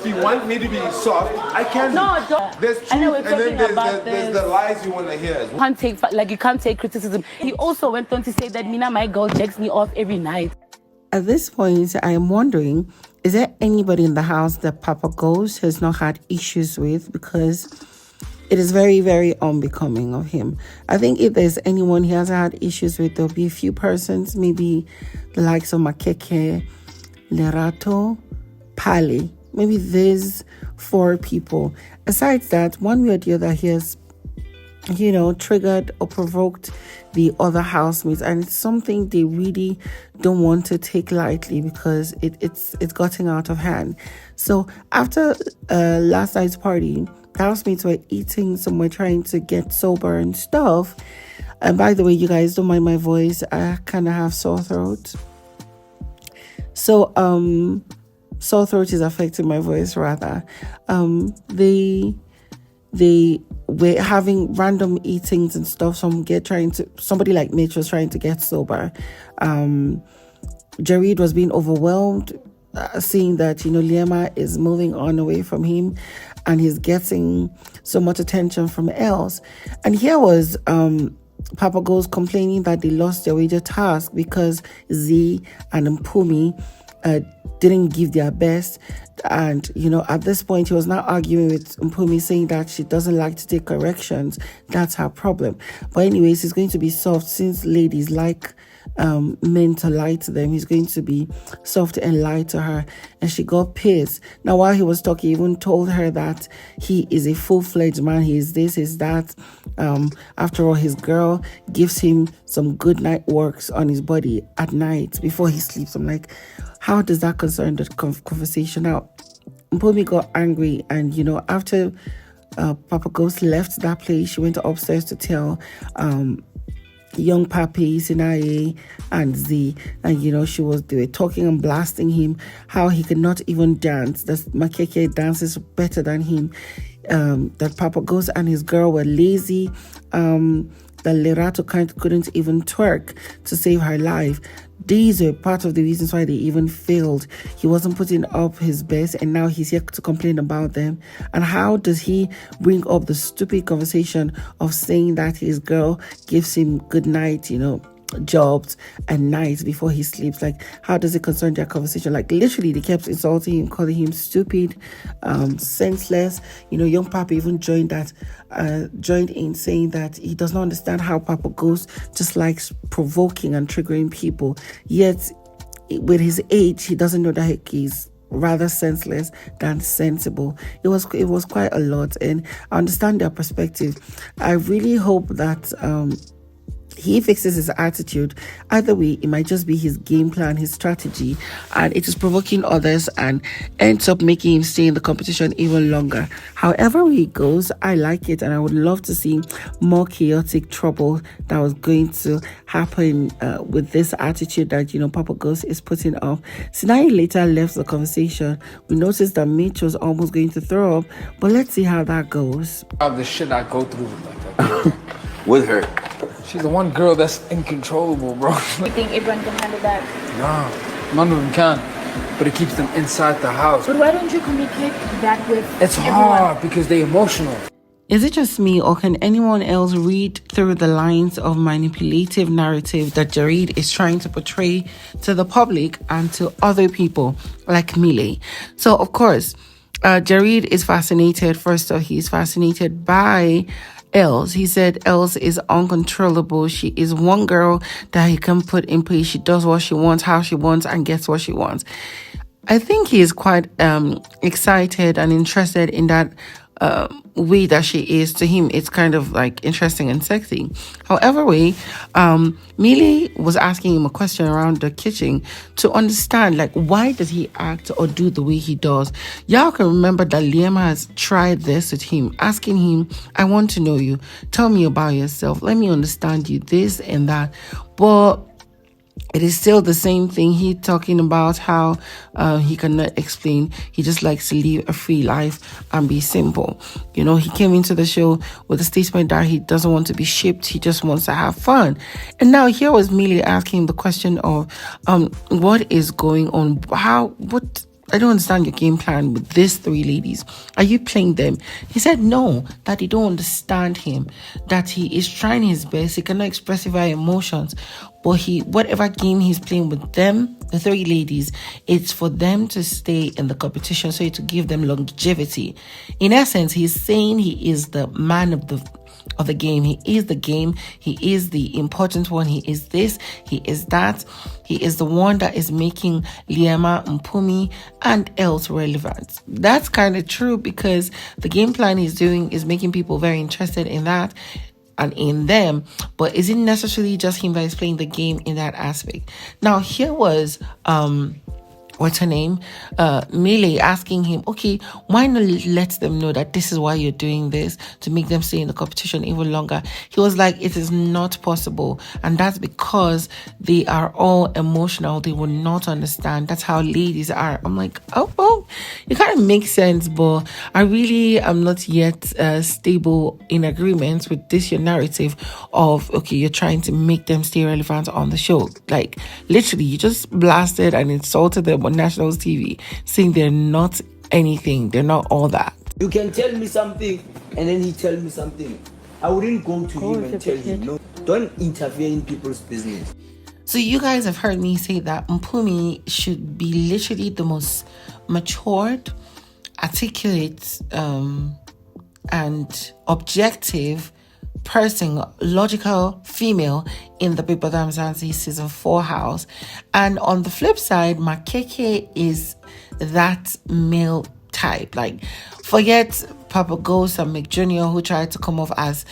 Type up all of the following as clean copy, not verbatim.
you want me to be soft, I can. No, don't. There's truth, I know we're and then talking there's the lies you want to hear. You can't take criticism. He also went on to say that Mina, my girl, jacks me off every night. At this point, I am wondering, is there anybody in the house that Papaghost has not had issues with? Because it is very, very unbecoming of him. I think if there's anyone he hasn't had issues with, there'll be a few persons, maybe the likes of Makeke, Lerato, Pali. Maybe there's 4 people. Aside that, one way or the other, he has, triggered or provoked the other housemates, and it's something they really don't want to take lightly because it's gotten out of hand. So after last night's party, housemates were eating, some were trying to get sober and stuff. And by the way, you guys don't mind my voice, I kind of have sore throat. So sore throat is affecting my voice rather. They were having random eatings and stuff. Somebody like Mitch was trying to get sober. Jareed was being overwhelmed, seeing that, Liema is moving on away from him and he's getting so much attention from Els. And here was Papaghost complaining that they lost their wager task because Zee and Mpumi didn't give their best. And at this point he was not arguing with Mpumi, saying that she doesn't like to take corrections. That's her problem. But anyways, he's going to be soft, since ladies like men to lie to them. He's going to be soft and lie to her, and she got pissed. Now while he was talking, he even told her that he is a full-fledged man, he is this, is that. After all, his girl gives him some good night works on his body at night before he sleeps. I'm like, how does that concern the conversation? Now Mpumi got angry, and after Papaghost left that place, she went upstairs to tell young Papi, Sinaye, and Zee, and they were talking and blasting him how he could not even dance, that Makeke dances better than him, that Papaghost and his girl were lazy, that Lerato couldn't even twerk to save her life. These are part of the reasons why they even failed. He wasn't putting up his best, and now he's here to complain about them. And how does he bring up the stupid conversation of saying that his girl gives him good night, jobs and nights before he sleeps? Like, how does it concern their conversation? Like, literally they kept insulting him, calling him stupid, senseless. Young Papi even joined in, saying that he does not understand how Papaghost just likes provoking and triggering people, yet with his age he doesn't know that he's rather senseless than sensible. It was quite a lot, and I understand their perspective. I really hope that he fixes his attitude. Either way, it might just be his game plan, his strategy, and it is provoking others and ends up making him stay in the competition even longer. However way it goes, I like it, and I would love to see more chaotic trouble that was going to happen with this attitude that Papaghost is putting up. Sinaye later left the conversation. We noticed that Mitch was almost going to throw up, but let's see how that goes. The shit I go through like that. With her. She's the one girl that's incontrollable, bro. You think everyone can handle that? Nah, none of them can. But it keeps them inside the house. But why don't you communicate that with It's everyone? hard because they're emotional. Is it just me, or can anyone else read through the lines of manipulative narrative that Jareed is trying to portray to the public and to other people like Millie? So, of course, Jareed is fascinated. First off, he's fascinated by Els. He said Els is uncontrollable. She is one girl that he can put in place. She does what she wants, how she wants, and gets what she wants. I think he is quite excited and interested in that way that she is. To him, it's kind of like interesting and sexy. However way, Millie was asking him a question around the kitchen to understand, like, why does he act or do the way he does. Y'all can remember that Liema has tried this with him, asking him, I want to know you, tell me about yourself, let me understand you, this and that. But it is still the same thing. He talking about how he cannot explain. He just likes to live a free life and be simple. He came into the show with a statement that he doesn't want to be shipped. He just wants to have fun. And now here was Millie asking the question of what is going on? I don't understand your game plan with these 3 ladies. Are you playing them? He said no, that they don't understand him, that he is trying his best. He cannot express his emotions, but whatever game he's playing with them, the 3 ladies, it's for them to stay in the competition, so to give them longevity. In essence, he's saying he is the man of the game. He is the game. He is the important one. He is this. He is that. He is the one that is making Liema, Mpumi, and Els relevant. That's kind of true, because the game plan he's doing is making people very interested in that and in them. But is it necessarily just him that is playing the game in that aspect? Now, here was what's her name? Millie asking him, okay, why not let them know that this is why you're doing this, to make them stay in the competition even longer? He was like, it is not possible. And that's because they are all emotional. They will not understand. That's how ladies are. I'm like, oh, well, it kind of makes sense, but I really am not yet stable in agreement with this, your narrative of, okay, you're trying to make them stay relevant on the show. Like, literally, you just blasted and insulted them on national TV, saying they're not anything, they're not all that. You can tell me something and then he tell me something. I wouldn't go to him and tell him, no, don't interfere in people's business. So you guys have heard me say that Mpumi should be literally the most matured, articulate, and objective person, logical female in the Big Brother Mzansi season 4 house. And on the flip side, Makeke is that male type. Like, forget Papaghost and Mick Jr., who tried to come off as,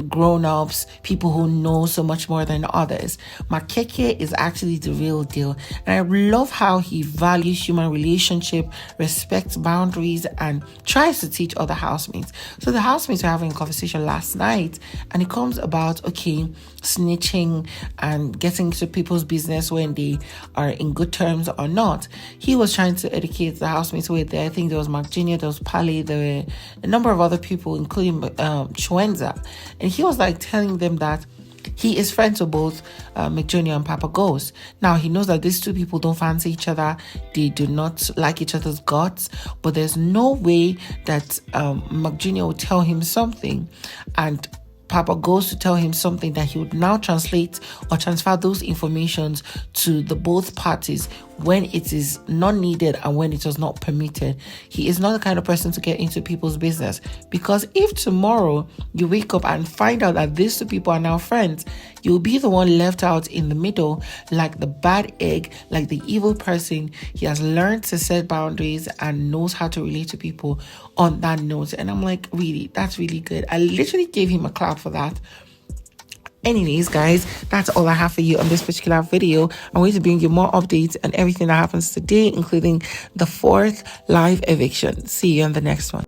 grown-ups, people who know so much more than others. Makeke is actually the real deal. And I love how he values human relationship, respects boundaries, and tries to teach other housemates. So the housemates were having a conversation last night, and it comes about, okay, snitching and getting into people's business when they are in good terms or not. He was trying to educate the housemates who were there. I think there was Mark Jr., there was Pali, there were a number of other people, including Chwenza. And he was like telling them that he is friends with both Mick Jr. and Papaghost. Now, he knows that these 2 people don't fancy each other. They do not like each other's guts. But there's no way that Mick Jr. will tell him something and Papaghost to tell him something that he would now translate or transfer those informations to the both parties when it is not needed and when it was not permitted. He is not the kind of person to get into people's business, because if tomorrow you wake up and find out that these 2 people are now friends, you'll be the one left out in the middle, like the bad egg, like the evil person. He has learned to set boundaries and knows how to relate to people on that note. And I'm like, really, that's really good. I literally gave him a clap for that. Anyways, guys, that's all I have for you on this particular video. I'm going to bring you more updates on everything that happens today, including the 4th live eviction. See you on the next one.